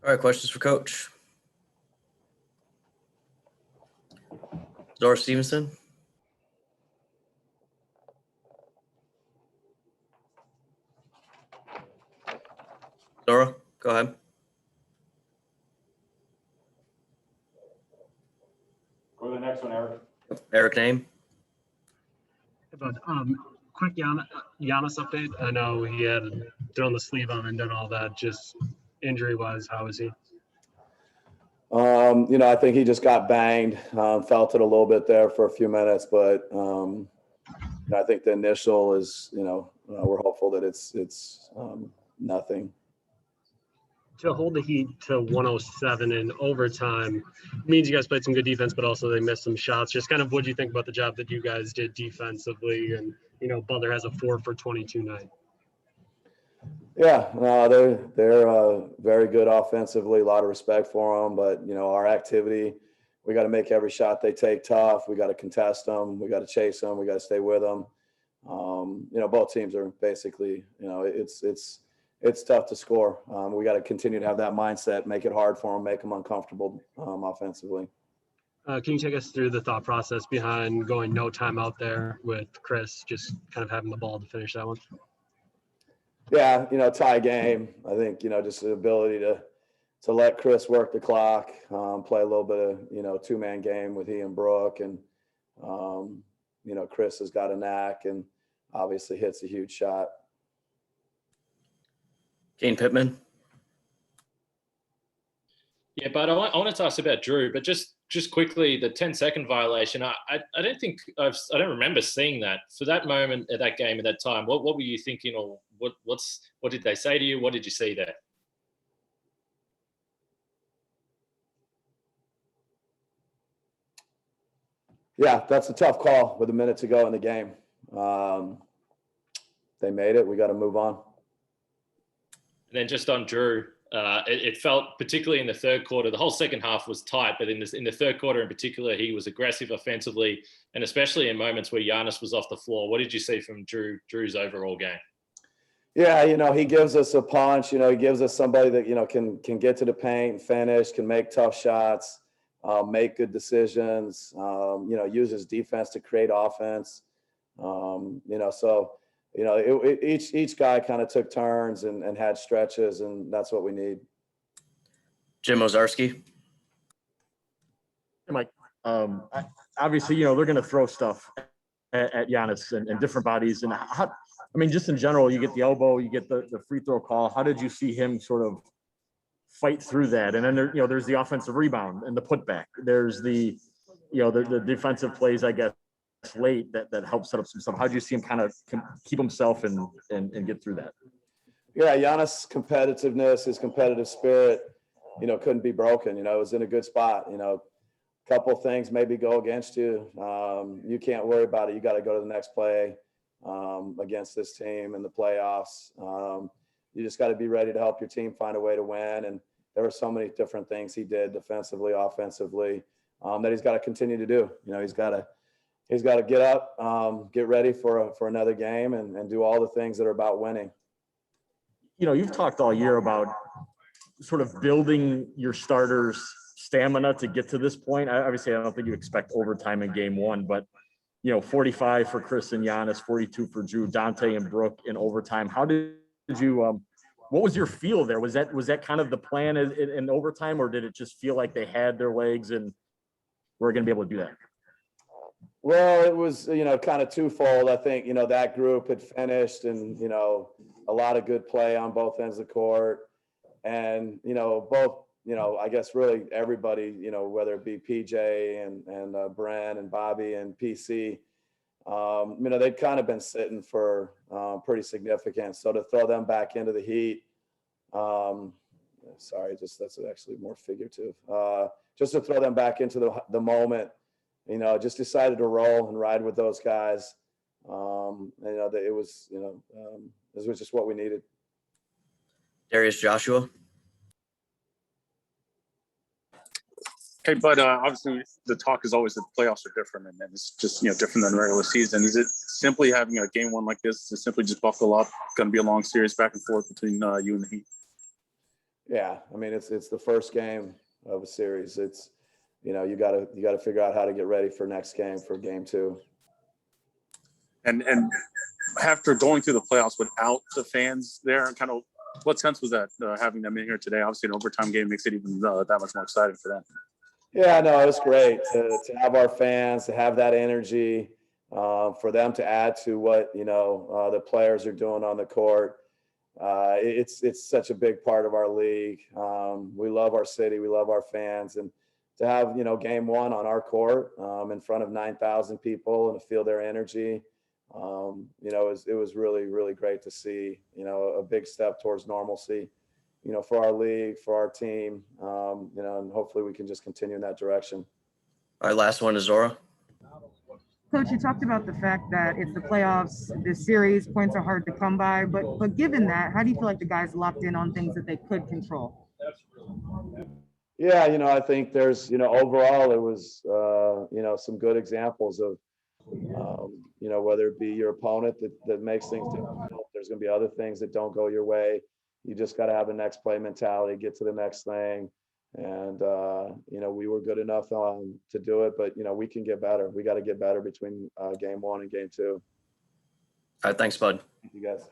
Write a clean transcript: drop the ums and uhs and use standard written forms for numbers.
All right, questions for Coach. Zora Stevenson. Zora, go ahead. Go to the next one, Eric. Eric Name. But quick Giannis update. I know he had thrown the sleeve on and done all that. Just injury-wise, how is he? I think he just got banged, felt it a little bit there for a few minutes, but I think the initial is, we're hopeful that it's nothing. To hold the Heat to 107 in overtime means you guys played some good defense, but also they missed some shots. Just kind of what do you think about the job that you guys did defensively? And, Butler has a 4 for 22 night. Yeah, no, they're very good offensively. A lot of respect for them, but our activity, we got to make every shot they take tough. We got to contest them. We got to chase them. We got to stay with them. Both teams are basically, it's tough to score. We got to continue to have that mindset, make it hard for them, make them uncomfortable offensively. Can you take us through the thought process behind going no timeout there with Chris, just kind of having the ball to finish that one? Yeah, tie game. I think, just the ability to let Chris work the clock, play a little bit of, two-man game with he and Brooke. And, Chris has got a knack and obviously hits a huge shot. Kane Pittman. Yeah, but I wanted to ask about Drew, but just quickly, the 10-second violation. I don't remember seeing that. For that moment at that game at that time, what were you thinking, or what did they say to you? What did you see there? Yeah, that's a tough call with a minute to go in the game. They made it. We got to move on. And then just on Drew, it felt particularly in the third quarter, the whole second half was tight, but in the third quarter in particular, he was aggressive offensively, and especially in moments where Giannis was off the floor. What did you see from Drew's overall game? Yeah, he gives us a punch. He gives us somebody that, can get to the paint, finish, can make tough shots, make good decisions, uses defense to create offense. Each guy kind of took turns and had stretches, and that's what we need. Jim Ozarski. Mike, obviously, they're going to throw stuff at Giannis and different bodies. And just in general, you get the elbow, you get the free throw call. How did you see him sort of fight through that? And then there's the offensive rebound and the putback. There's the defensive plays, I guess, late that helps set up some stuff. How did you see him kind of keep himself and get through that? Yeah, Giannis' competitiveness, his competitive spirit, couldn't be broken. It was in a good spot. A couple things maybe go against you. You can't worry about it. You got to go to the next play against this team in the playoffs. You just got to be ready to help your team find a way to win. And there were so many different things he did defensively, offensively, that he's got to continue to do. He's got to get up, get ready for another game, and do all the things that are about winning. You've talked all year about sort of building your starters' stamina to get to this point. Obviously, I don't think you expect overtime in game one, but 45 for Chris and Giannis, 42 for Drew, Dante and Brooke in overtime. How did you? What was your feel there? Was that kind of the plan in overtime, or did it just feel like they had their legs and were going to be able to do that? Well, it was, kind of twofold. I think, that group had finished and, a lot of good play on both ends of the court. And, both, I guess really everybody, whether it be PJ and Bren and Bobby and PC, they'd kind of been sitting for pretty significant. So to throw them back into the Heat, that's actually more figurative. Just to throw them back into the moment, just decided to roll and ride with those guys. It was just what we needed. Darius Joshua. Hey, but obviously the talk is always that the playoffs are different, and it's just different than regular season. Is it simply having a game one like this to simply just buckle up? Going to be a long series back and forth between you and the Heat. Yeah, I mean it's the first game of a series. It's you got to figure out how to get ready for next game, for game two. And after going through the playoffs without the fans there, kind of what sense was that having them in here today? Obviously, an overtime game makes it even that much more exciting for them. Yeah, no, it's great to have our fans, to have that energy, for them to add to what the players are doing on the court. It's such a big part of our league. We love our city, we love our fans, and to have game one on our court in front of 9,000 people and to feel their energy, it was really, really great to see. A big step towards normalcy. For our league, for our team, and hopefully we can just continue in that direction. All right, last one is Zora. Coach, you talked about the fact that it's the playoffs, this series, points are hard to come by, but given that, how do you feel like the guys locked in on things that they could control? Yeah, I think there's, overall it was, some good examples of, whether it be your opponent that makes things difficult, there's going to be other things that don't go your way. You just got to have a next play mentality, get to the next thing. And, we were good enough to do it, but, we can get better. We got to get better between game one and game two. All right, thanks, bud. Thank you guys.